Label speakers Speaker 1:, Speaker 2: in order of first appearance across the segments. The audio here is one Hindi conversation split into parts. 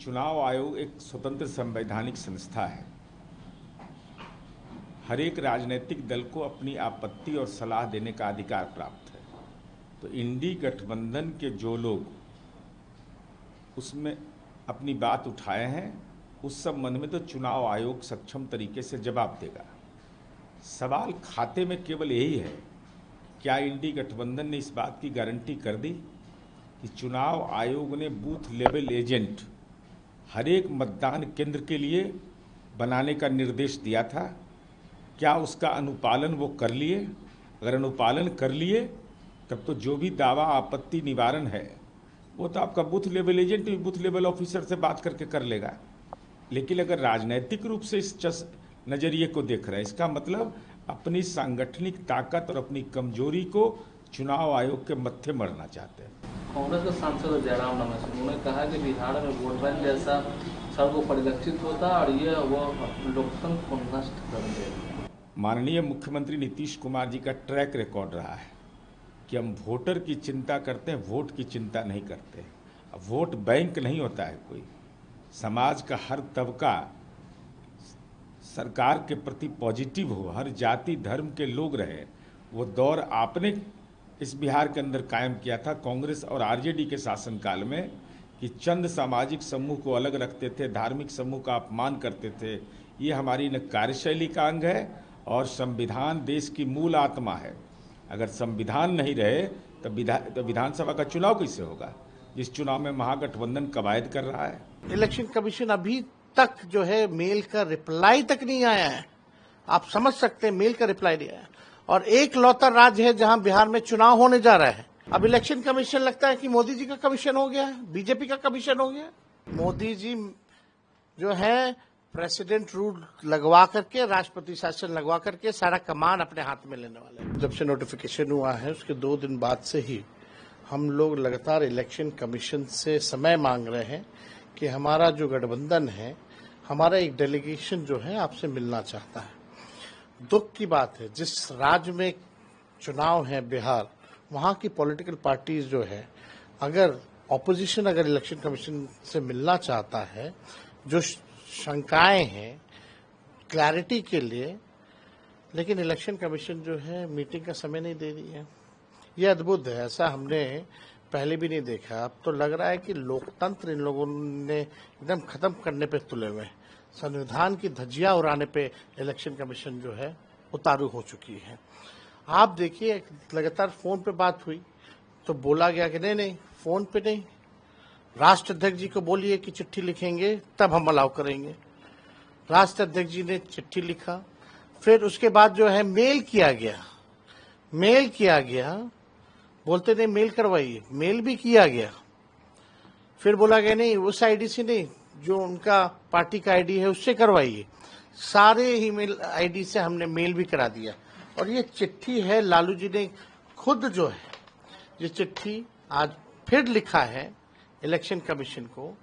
Speaker 1: चुनाव आयोग एक स्वतंत्र संवैधानिक संस्था है। हर एक राजनीतिक दल को अपनी आपत्ति और सलाह देने का अधिकार प्राप्त है। तो इंडी गठबंधन के जो लोग उसमें अपनी बात उठाए हैं, उस संबंध में तो चुनाव आयोग सक्षम तरीके से जवाब देगा। सवाल खाते में केवल यही है, क्या इंडी गठबंधन ने इस बात की गारंटी कर दी कि चुनाव आयोग ने बूथ लेवल एजेंट हर एक मतदान केंद्र के लिए बनाने का निर्देश दिया था? क्या उसका अनुपालन वो कर लिए? अगर अनुपालन कर लिए तब तो जो भी दावा आपत्ति निवारण है वो तो आपका बूथ लेवल एजेंट भी बूथ लेवल ऑफिसर से बात करके कर लेगा। लेकिन अगर राजनीतिक रूप से इस नजरिए को देख रहे हैं, इसका मतलब अपनी सांगठनिक ताकत और अपनी कमजोरी को चुनाव आयोग के मत्थे मढ़ना चाहते हैं।
Speaker 2: कांग्रेस के सांसद जयराम रमेश उन्होंने कहा कि बिहार में वोट बैंक जैसा सर्व परिलक्षित होता और ये वो लोकतंत्र को नष्ट कर देगा।
Speaker 1: माननीय मुख्यमंत्री नीतीश कुमार जी का ट्रैक रिकॉर्ड रहा है कि हम वोटर की चिंता करते हैं, वोट की चिंता नहीं करते। अब वोट बैंक नहीं होता है कोई। समाज का हर तबका सरकार के प्रति पॉजिटिव हो, हर जाति धर्म के लोग रहे, वो दौर आपने इस बिहार के अंदर कायम किया था कांग्रेस और आरजेडी के शासनकाल में, कि चंद सामाजिक समूह को अलग रखते थे, धार्मिक समूह का अपमान करते थे। ये हमारी न कार्यशैली का अंग है और संविधान देश की मूल आत्मा है। अगर संविधान नहीं रहे तो विधानसभा का चुनाव कैसे होगा, जिस चुनाव में महागठबंधन कवायद कर रहा है।
Speaker 3: इलेक्शन कमीशन अभी तक जो है मेल का रिप्लाई तक नहीं आया है। आप समझ सकते हैं, मेल का रिप्लाई नहीं आया। और एक लौता राज्य है जहां बिहार में चुनाव होने जा रहा है। अब इलेक्शन कमीशन लगता है कि मोदी जी का कमीशन हो गया है, बीजेपी का कमीशन हो गया। मोदी जी जो है प्रेसिडेंट रूल लगवा करके, राष्ट्रपति शासन लगवा करके सारा कमान अपने हाथ में लेने वाले हैं। जब से नोटिफिकेशन हुआ है उसके 2 दिन बाद से ही हम लोग लगातार इलेक्शन कमीशन से समय मांग रहे हैं कि हमारा जो गठबंधन है, हमारा एक डेलीगेशन जो है आपसे मिलना चाहता है। दुख की बात है, जिस राज्य में चुनाव है बिहार, वहां की पॉलिटिकल पार्टीज जो है, अगर ऑपोजिशन अगर इलेक्शन कमीशन से मिलना चाहता है, जो शंकाएं हैं क्लैरिटी के लिए, लेकिन इलेक्शन कमीशन जो है मीटिंग का समय नहीं दे रही है। ये अद्भुत है, ऐसा हमने पहले भी नहीं देखा। अब तो लग रहा है कि लोकतंत्र इन लोगों ने एकदम खत्म करने पे तुले हुए हैं। संविधान की धज्जियां उड़ाने पे इलेक्शन कमीशन जो है उतारू हो चुकी है। आप देखिए, लगातार फोन पे बात हुई तो बोला गया कि नहीं फोन पे नहीं, राष्ट्र अध्यक्ष जी को बोलिए कि चिट्ठी लिखेंगे तब हम अलाउ करेंगे। राष्ट्र अध्यक्ष जी ने चिट्ठी लिखा, फिर उसके बाद जो है मेल किया गया, बोलते नहीं मेल करवाइए, मेल भी किया गया। फिर बोला गया नहीं उस आईडी से नहीं, जो उनका पार्टी का आईडी है उससे करवाइए। सारे ही मेल आईडी से हमने मेल भी करा दिया। और ये चिट्ठी है, लालू जी ने खुद जो है ये चिट्ठी आज फिर लिखा है इलेक्शन कमीशन को।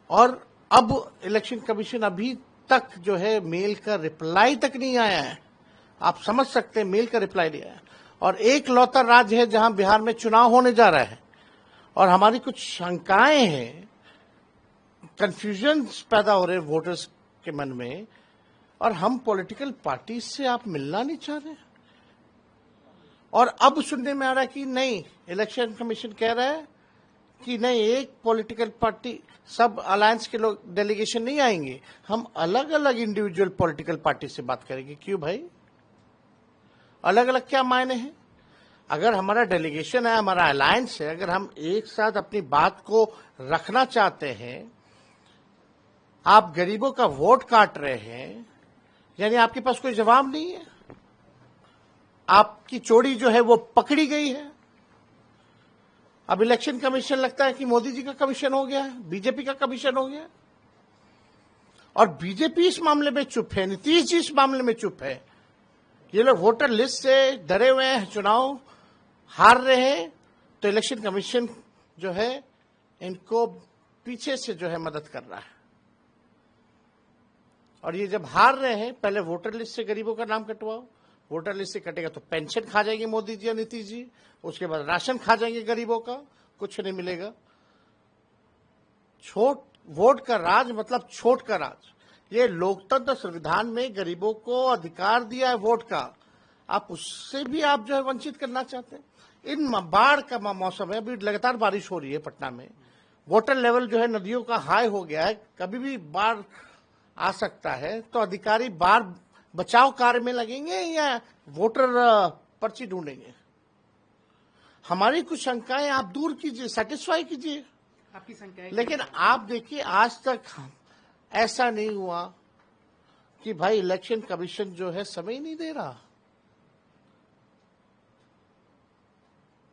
Speaker 3: और अब इलेक्शन कमीशन अभी तक जो है मेल का रिप्लाई तक नहीं आया है। आप समझ सकते हैं, मेल का रिप्लाई नहीं आया। और एक लौता राज्य है जहां बिहार में चुनाव होने जा रहा है और हमारी कुछ शंकाएं हैं, कंफ्यूजन पैदा हो रहे वोटर्स के मन में, और हम पॉलिटिकल पार्टी से आप मिलना नहीं चाह रहे। और अब सुनने में आ रहा है कि नहीं, इलेक्शन कमीशन कह रहा है कि नहीं, एक पॉलिटिकल पार्टी, सब अलायंस के लोग डेलीगेशन नहीं आएंगे, हम अलग अलग इंडिविजुअल पॉलिटिकल पार्टी से बात करेंगे। क्यों भाई, अलग अलग क्या मायने हैं? अगर हमारा डेलीगेशन है, हमारा अलायंस है, अगर हम एक साथ अपनी बात को रखना चाहते हैं, आप गरीबों का वोट काट रहे हैं, यानी आपके पास कोई जवाब नहीं है, आपकी चोरी जो है वो पकड़ी गई है। अब इलेक्शन कमीशन लगता है कि मोदी जी का कमीशन हो गया है, बीजेपी का कमीशन हो गया। और बीजेपी इस मामले में चुप है, नीतीश जी इस मामले में चुप है। ये लोग वोटर लिस्ट से डरे हुए हैं, चुनाव हार रहे हैं, तो इलेक्शन कमीशन जो है इनको पीछे से जो है मदद कर रहा है। और ये जब हार रहे हैं, पहले वोटर लिस्ट से गरीबों का नाम कटवाओ, वोटर लिस्ट से कटेगा तो पेंशन खा जाएंगे मोदी जी और नीतीश जी, उसके बाद राशन खा जाएंगे गरीबों का, कुछ नहीं मिलेगा। वोट का राज मतलब छोट का राज। ये लोकतंत्र संविधान में गरीबों को अधिकार दिया है वोट का, आप उससे भी आप जो है वंचित करना चाहते हैं। इन बाढ़ का मौसम है, अभी लगातार बारिश हो रही है पटना में, वाटर लेवल जो है नदियों का हाई हो गया है, कभी भी बाढ़ आ सकता है। तो अधिकारी बाढ़ बचाव कार्य में लगेंगे या वोटर पर्ची ढूंढेंगे? हमारी कुछ शंकाएं आप दूर कीजिए, सेटिस्फाई कीजिए
Speaker 4: आपकी शंकाएं।
Speaker 3: लेकिन आप देखिए आज तक ऐसा नहीं हुआ कि भाई इलेक्शन कमीशन जो है समय नहीं दे रहा।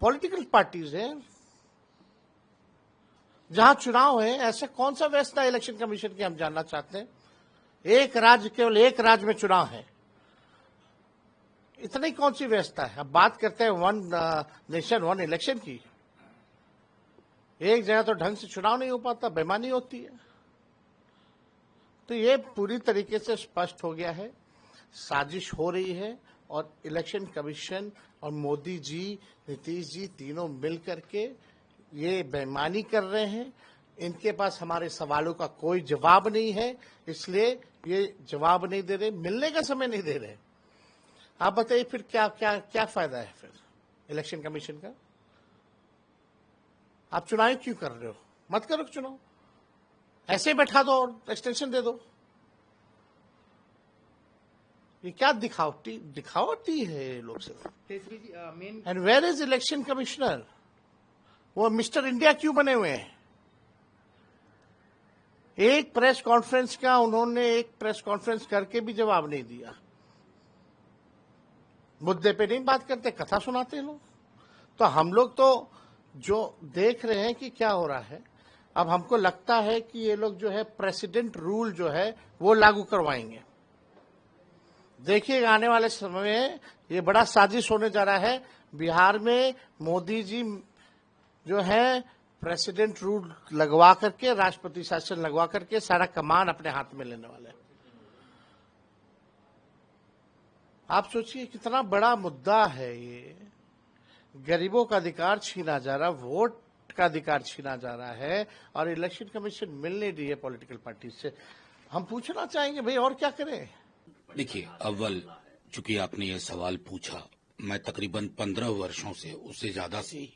Speaker 3: पॉलिटिकल पार्टीज हैं, जहां चुनाव है, ऐसा कौन सा व्यवस्था है इलेक्शन कमीशन की, हम जानना चाहते हैं। एक राज्य, केवल एक राज्य में चुनाव है, इतनी कौन सी व्यवस्था है? अब बात करते हैं वन नेशन वन इलेक्शन की। एक जगह तो ढंग से चुनाव नहीं हो पाता, बेईमानी होती है। तो ये पूरी तरीके से स्पष्ट हो गया है, साजिश हो रही है और इलेक्शन कमीशन और मोदी जी, नीतीश जी तीनों मिलकर के ये बेईमानी कर रहे हैं। इनके पास हमारे सवालों का कोई जवाब नहीं है, इसलिए ये जवाब नहीं दे रहे, मिलने का समय नहीं दे रहे। आप बताइए फिर क्या क्या क्या फायदा है फिर इलेक्शन कमीशन का? आप चुनाव क्यों कर रहे हो? मत करो चुनाव, ऐसे बैठा दो और एक्सटेंशन दे दो। ये क्या दिखावटी है लोग से। And where is election commissioner? वो मिस्टर इंडिया क्यों बने हुए हैं? एक प्रेस कॉन्फ्रेंस का उन्होंने एक प्रेस कॉन्फ्रेंस करके भी जवाब नहीं दिया। मुद्दे पे नहीं बात करते, कथा सुनाते हैं लोग। तो हम लोग तो जो देख रहे हैं कि क्या हो रहा है, अब हमको लगता है कि ये लोग जो है प्रेसिडेंट रूल जो है वो लागू करवाएंगे। देखिएगा आने वाले समय में ये बड़ा साजिश होने जा रहा है। बिहार में मोदी जी जो है प्रेसिडेंट रूल लगवा करके, राष्ट्रपति शासन लगवा करके सारा कमान अपने हाथ में लेने वाले हैं। आप सोचिए कितना बड़ा मुद्दा है ये। गरीबों का अधिकार छीना जा रहा, वोट का अधिकार छीना जा रहा है और इलेक्शन कमीशन मिल नहीं रही है पॉलिटिकल पार्टी से। हम पूछना चाहेंगे भाई और क्या करें?
Speaker 5: देखिए, अव्वल चूंकि आपने ये सवाल पूछा, मैं तकरीबन 15 वर्षों से, उससे ज्यादा से ही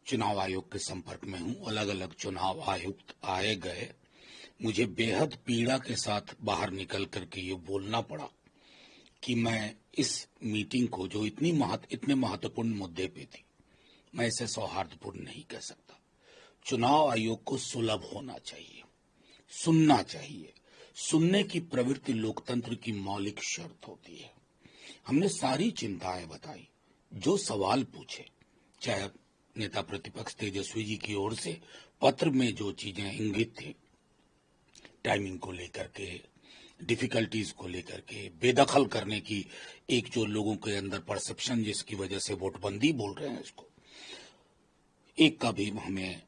Speaker 5: चुनाव आयोग के संपर्क में हूं। अलग अलग चुनाव आयुक्त आए गए, मुझे बेहद पीड़ा के साथ बाहर निकल करके ये बोलना पड़ा कि मैं इस मीटिंग को, जो इतने महत्वपूर्ण मुद्दे पे थी, मैं इसे सौहार्दपूर्ण नहीं कह सकता। चुनाव आयोग को सुलभ होना चाहिए, सुनना चाहिए। सुनने की प्रवृत्ति लोकतंत्र की मौलिक शर्त होती है। हमने सारी चिंताएं बताई, जो सवाल पूछे, चाहे नेता प्रतिपक्ष तेजस्वी जी की ओर से पत्र में जो चीजें इंगित थी, टाइमिंग को लेकर के, डिफिकल्टीज को लेकर के, बेदखल करने की एक जो लोगों के अंदर परसेप्शन जिसकी वजह से वोटबंदी बोल रहे हैं इसको, एक का भी हमें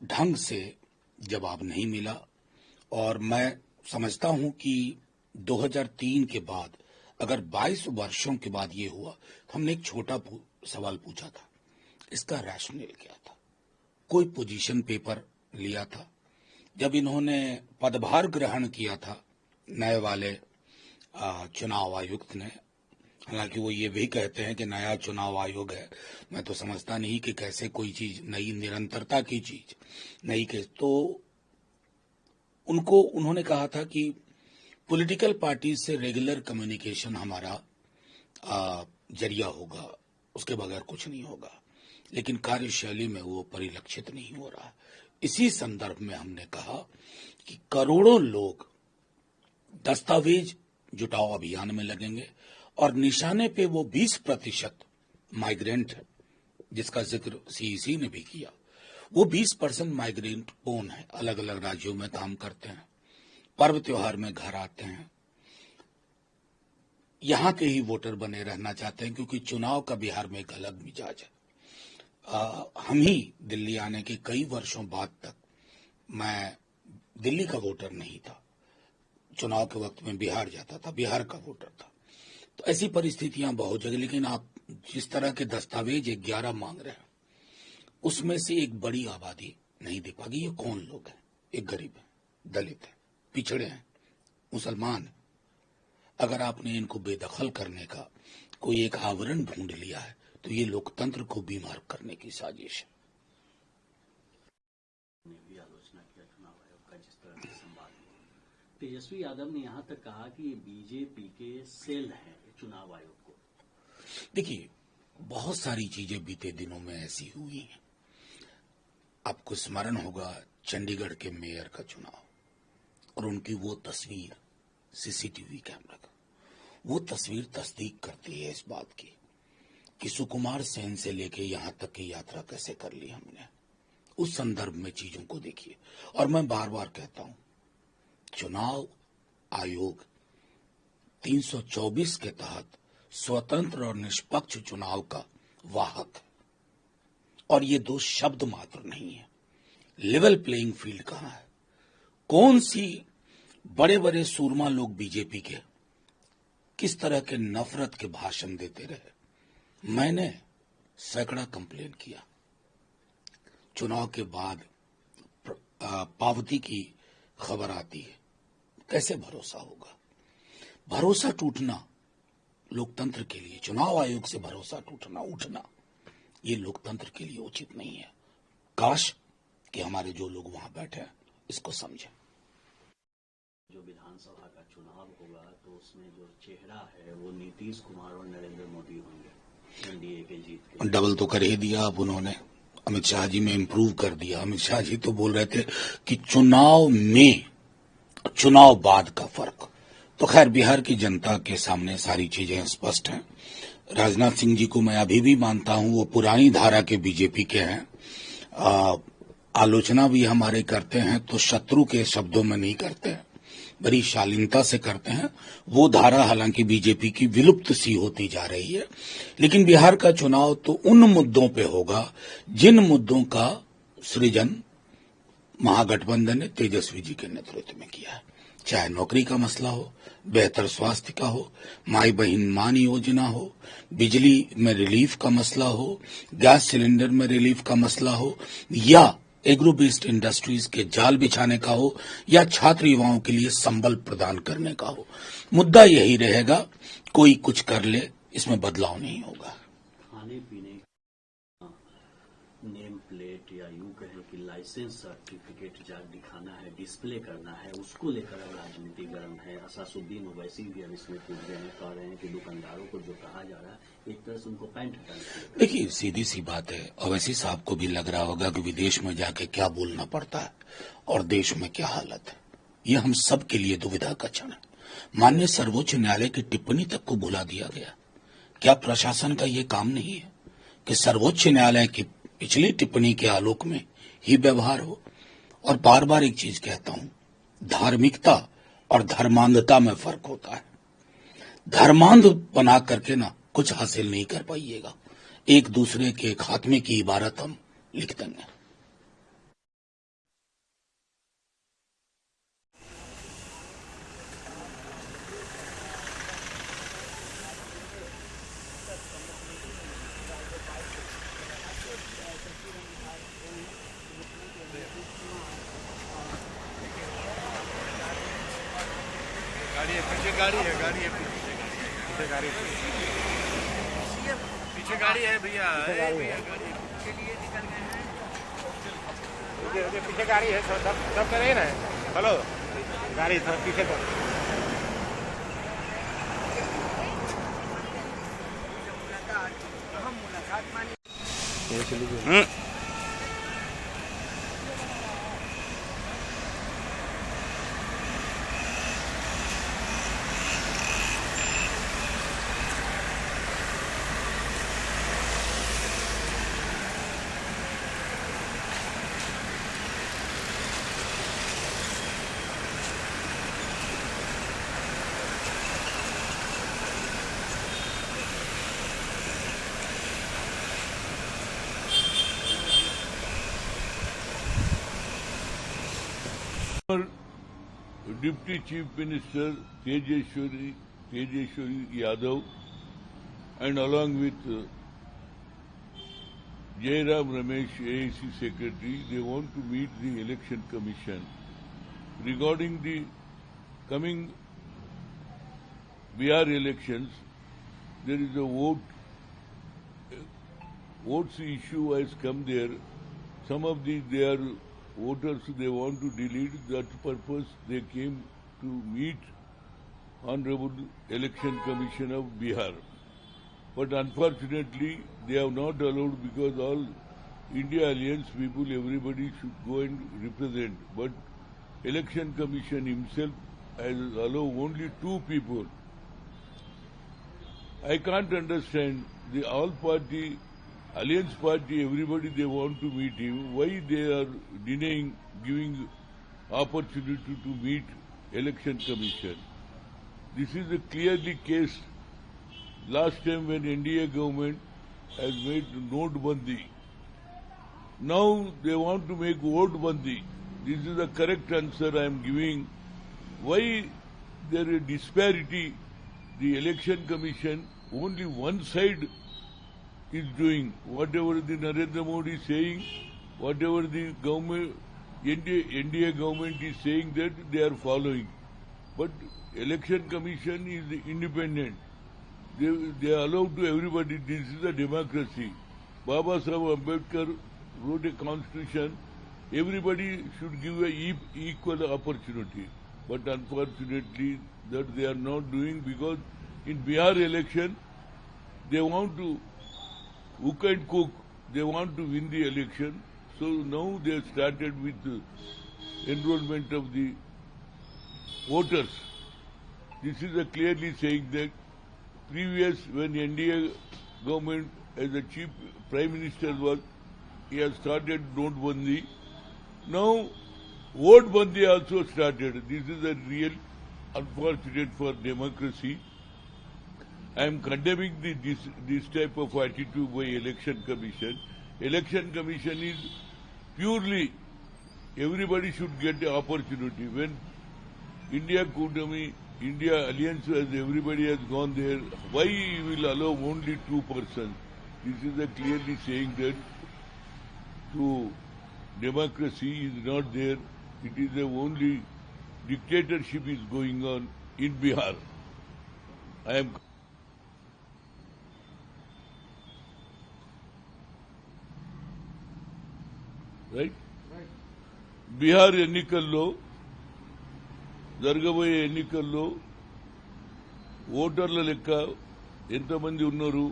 Speaker 5: ढंग से जवाब नहीं मिला। और मैं समझता हूं कि 2003 के बाद, अगर 22 वर्षों के बाद ये हुआ, तो हमने एक छोटा सवाल पूछा था, इसका रैशनल क्या था? कोई पोजीशन पेपर लिया था? जब इन्होंने पदभार ग्रहण किया था नए वाले चुनाव आयुक्त ने, हालांकि वो ये भी कहते हैं कि नया चुनाव आयोग है, मैं तो समझता नहीं कि कैसे कोई चीज नई, निरंतरता की चीज नई के, तो उन्होंने कहा था कि पॉलिटिकल पार्टी से रेगुलर कम्युनिकेशन हमारा जरिया होगा, उसके बगैर कुछ नहीं होगा, लेकिन कार्यशैली में वो परिलक्षित नहीं हो रहा है। इसी संदर्भ में हमने कहा कि करोड़ों लोग दस्तावेज जुटाओ अभियान में लगेंगे और निशाने पे वो 20% माइग्रेंट है, जिसका जिक्र सीईसी ने भी किया। वो 20% माइग्रेंट कौन है? अलग अलग राज्यों में काम करते हैं, पर्व त्योहार में घर आते हैं, यहां के ही वोटर बने रहना चाहते हैं, क्योंकि चुनाव का बिहार में एक अलग मिजाज है। हम ही दिल्ली आने के कई वर्षों बाद तक मैं दिल्ली का वोटर नहीं था, चुनाव के वक्त में बिहार जाता था, बिहार का वोटर था। तो ऐसी परिस्थितियां बहुत जगह, लेकिन आप जिस तरह के दस्तावेज 11 मांग रहे हैं, उसमें से एक बड़ी आबादी नहीं दे पाएगी। ये कौन लोग हैं? एक गरीब है, दलित हैं, पिछड़े हैं, मुसलमान हैं। अगर आपने इनको बेदखल करने का कोई एक आवरण ढूंढ लिया है तो ये लोकतंत्र को बीमार करने की साजिश है।
Speaker 4: ने भी आलोचना किया चुनाव आयोग का, जिस तरह से संवाद हुआ। तेजस्वी यादव ने यहां तक कहा कि ये बीजेपी के सेल हैं चुनाव आयोग को।
Speaker 5: देखिए, बहुत सारी चीजें बीते दिनों में ऐसी हुई हैं। आपको स्मरण होगा चंडीगढ़ के मेयर का चुनाव और उनकी वो तस्वीर सीसीटीवी कैमरा का, वो तस्वीर तस्दीक करती है इस बात की कि सुकुमार सेन से लेके यहां तक की यात्रा कैसे कर ली हमने। उस संदर्भ में चीजों को देखिए। और मैं बार बार कहता हूं, चुनाव आयोग 324 के तहत स्वतंत्र और निष्पक्ष चुनाव का वाहक है और ये दो शब्द मात्र नहीं है। लेवल प्लेइंग फील्ड कहां है? कौन सी बड़े बड़े सूरमा लोग बीजेपी के किस तरह के नफरत के भाषण देते रहे। मैंने सैकड़ा कंप्लेन किया। चुनाव के बाद पावती की खबर आती है, कैसे भरोसा होगा? भरोसा टूटना लोकतंत्र के लिए, चुनाव आयोग से भरोसा टूटना, उठना, ये लोकतंत्र के लिए उचित नहीं है। काश कि हमारे जो लोग वहां बैठे हैं इसको समझें।
Speaker 4: जो विधानसभा का चुनाव होगा तो उसमें जो चेहरा है वो नीतीश कुमार और नरेंद्र मोदी होंगे एनडीए के जीत के।
Speaker 5: डबल तो कर ही दिया अब उन्होंने, अमित शाह जी में इंप्रूव कर दिया। अमित शाह जी तो बोल रहे थे कि चुनाव में चुनाव बाद का फर्क। तो खैर, बिहार की जनता के सामने सारी चीजें स्पष्ट हैं। राजनाथ सिंह जी को मैं अभी भी मानता हूं, वो पुरानी धारा के बीजेपी के हैं। आलोचना भी हमारे करते हैं तो शत्रु के शब्दों में नहीं करते हैं, बड़ी शालीनता से करते हैं। वो धारा हालांकि बीजेपी की विलुप्त सी होती जा रही है। लेकिन बिहार का चुनाव तो उन मुद्दों पे होगा जिन मुद्दों का सृजन महागठबंधन ने तेजस्वी जी के नेतृत्व में किया है। चाहे नौकरी का मसला हो, बेहतर स्वास्थ्य का हो, माई बहन मान योजना हो, बिजली में रिलीफ का मसला हो, गैस सिलेंडर में रिलीफ का मसला हो, या एग्रो बेस्ड इंडस्ट्रीज के जाल बिछाने का हो, या छात्र युवाओं के लिए संबल प्रदान करने का हो। मुद्दा यही रहेगा, कोई कुछ कर ले, इसमें बदलाव नहीं होगा।
Speaker 4: खाने पीने नेम प्लेट या यूं कहें कि लाइसेंस सर्टिफिकेट जाकर दिखाना है, डिस्प्ले करना है, उसको लेकर अब राजनीति गर्म है। असासुद्दीन ओवैसी भी अब इसमें कूद गए हैं, कह रहे हैं कि दुकानदारों को जो कहा जा रहा है एक तरह से उनको पैंट हटाना चाहिए।
Speaker 5: देखिए, सीधी सी बात है, ओवैसी साहब को भी लग रहा होगा कि विदेश में जाके क्या बोलना पड़ता है और देश में क्या हालत है। ये हम सब के लिए दुविधा का क्षण है। माननीय सर्वोच्च न्यायालय की टिप्पणी तक को भुला दिया गया। क्या प्रशासन का ये काम नहीं है कि सर्वोच्च न्यायालय की पिछली टिप्पणी के आलोक में ही व्यवहार हो? और बार बार एक चीज कहता हूं, धार्मिकता और धर्मांधता में फर्क होता है। धर्मांध बना करके ना कुछ हासिल नहीं कर पाइएगा। एक दूसरे के खात्मे की इबारत हम लिख देंगे।
Speaker 6: पीछे गाड़ी है पीछे गाड़ी है भैया, पीछे गाड़ी है, सब करे ना। हेलो, गाड़ी सब पीछे कर।
Speaker 7: Deputy Chief Minister Tejeshwari Yadav and along with Jairam Ramesh, AIC Secretary, they want to meet the Election Commission regarding the coming Bihar elections, there is a votes issue has come there. Some of their voters, they want to delete. That purpose they came to meet Honorable Election Commission of Bihar. But unfortunately, they have not allowed because all India Alliance people, everybody should go and represent. But Election Commission himself has allowed only 2 people. I can't understand the all party, Alliance party, everybody they want to meet him. Why they are denying, giving opportunity to meet Election Commission? This is a clearly case. Last time when NDA government has made Notebandi, now they want to make Votebandi. This is the correct answer I am giving. Why there is disparity? The Election Commission, only one side is doing. Whatever the Narendra Modi is saying, whatever the government, NDA government is saying, that they are following. But Election Commission is independent. They are allowed to everybody. This is a democracy. Baba Sahib Ambedkar wrote a constitution. Everybody should give a equal opportunity. But unfortunately, that they are not doing, because in Bihar election, they want to hook and cook. They want to win the election. So now they started with the enrollment of the voters. This is a clearly saying that previous, when NDA government as a chief prime minister was, he has started Notebandi. Now Votebandi also started. This is a real unfortunate for democracy. I am condemning this type of attitude by Election Commission. Election Commission is purely, everybody should get the opportunity. When India Kudami, India Alliance, as everybody has gone there, why you will allow only 2 persons? This is a clearly saying that to democracy is not there. It is the only dictatorship is going on in Bihar. I am right. Bihar ఎన్నికల్లో జరగబోయే ఎన్నికల్లో ఓటర్ల లెక్క ఎంతమంది ఉన్నారు,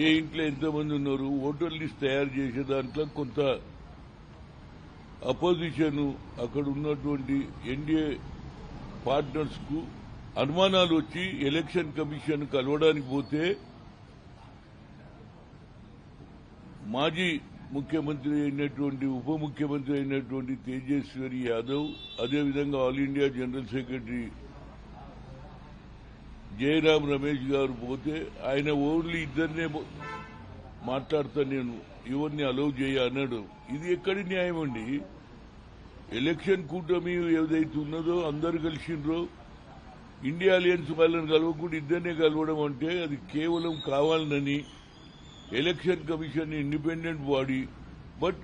Speaker 7: ఏ ఇంట్లో ఎంతమంది ఉన్నారు, ఓటర్ లిస్ట్ తయారు చేసే దాంట్లో కొంత అపోజిషన్ అక్కడ ఉన్నటువంటి ఎన్డీఏ పార్ట్నర్స్ కు అనుమానాలు వచ్చి ఎలక్షన్ కమిషన్ కలవడానికి పోతే మాజీ ముఖ్యమంత్రి అయినటువంటి ఉప ముఖ్యమంత్రి అయినటువంటి తేజస్వి యాదవ్, అదేవిధంగా all India general secretary Jayaram Ramesh గారు పోతే ఆయన ఓన్లీ ఇద్దరినే మాట్లాడతా, నేను ఎవరిని అలౌ చేయ అన్నాడు. ఇది ఎక్కడి న్యాయం అండి? ఎలక్షన్ కూటమి ఏదైతే ఉన్నదో అందరు కలిసిండ్రో, ఇండియా అలయన్స్ వాళ్ళని కలవకుండా ఇద్దరినే కలవడం అంటే అది కేవలం కావాలని. Election commission independent body, but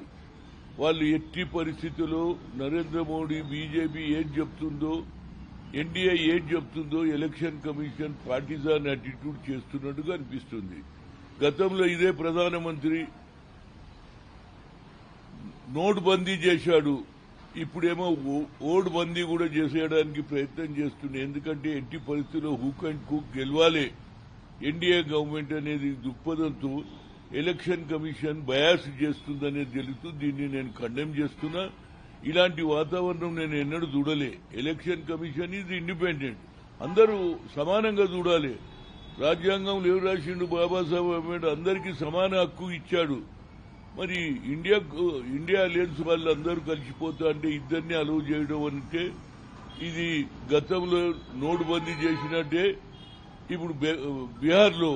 Speaker 7: వాళ్ళు ఎట్టి పరిస్థితుల్లో నరేంద్ర మోడీ, బీజేపీ ఏది చెప్తుందో, ఎన్డీఏ ఏది చెప్తుందో ఎలక్షన్ కమిషన్ పార్టిజాన్ యాటిట్యూడ్ చేస్తున్నట్టుగా అనిపిస్తుంది. గతంలో ఇదే ప్రధానమంత్రి నోట్బందీ చేశాడు, ఇప్పుడేమో ఓట్బందీ కూడా చేసేయడానికి ప్రయత్నం చేస్తుంది. ఎందుకంటే ఎట్టి పరిస్థితుల్లో హుక్ అండ్ కుక్ గెలవాలి ఎన్డీఏ గవర్నమెంట్ అనేది దృక్పథంతో ఎలక్షన్ కమిషన్ బయాస్ చేస్తుందనేది తెలుస్తూ దీన్ని నేను కండెమ్ చేస్తున్నా. ఇలాంటి వాతావరణం నేను ఎన్నడూ చూడలే. ఎలక్షన్ కమిషన్ ఈజ్ ఇండిపెండెంట్, అందరూ సమానంగా చూడాలి. రాజ్యాంగంలో ఏం రాసిండు? బాబాసాహెబ్ అంబేద్కర్ అందరికీ సమాన హక్కు ఇచ్చాడు. మరి ఇండియా అలయన్స్ వాళ్ళందరూ కలిసిపోతా అంటే ఇద్దరిని అలౌ చేయడం అంటే ఇది గతంలో నోటుబందీ చేసినట్టే ఇప్పుడు బీహార్లో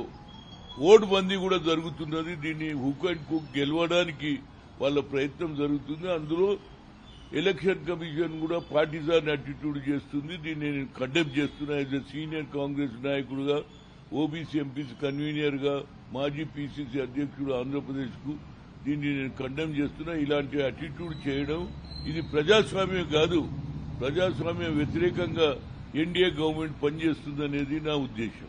Speaker 7: ఓటుబందీ కూడా జరుగుతున్నది. దీన్ని హుక్ అండ్ కుక్ గెలవడానికి వాళ్ళ ప్రయత్నం జరుగుతుంది. అందులో ఎలక్షన్ కమిషన్ కూడా పార్టిజాన్ యాటిట్యూడ్ చేస్తుంది. దీన్ని నేను కండెమ్ చేస్తున్నా. యాజ్ ఎ సీనియర్ కాంగ్రెస్ నాయకుడుగా, ఓబీసీ ఎంపీసీ కన్వీనర్ గా, మాజీ పీసీసీ అధ్యక్షుడు ఆంధ్రప్రదేశ్ కు దీన్ని నేను కండెమ్ చేస్తున్నా. ఇలాంటి యాటిట్యూడ్ చేయడం ఇది ప్రజాస్వామ్యం కాదు. ప్రజాస్వామ్య వ్యతిరేకంగా ఎన్డీఏ గవర్నమెంట్ పనిచేస్తుందనేది నా ఉద్దేశం.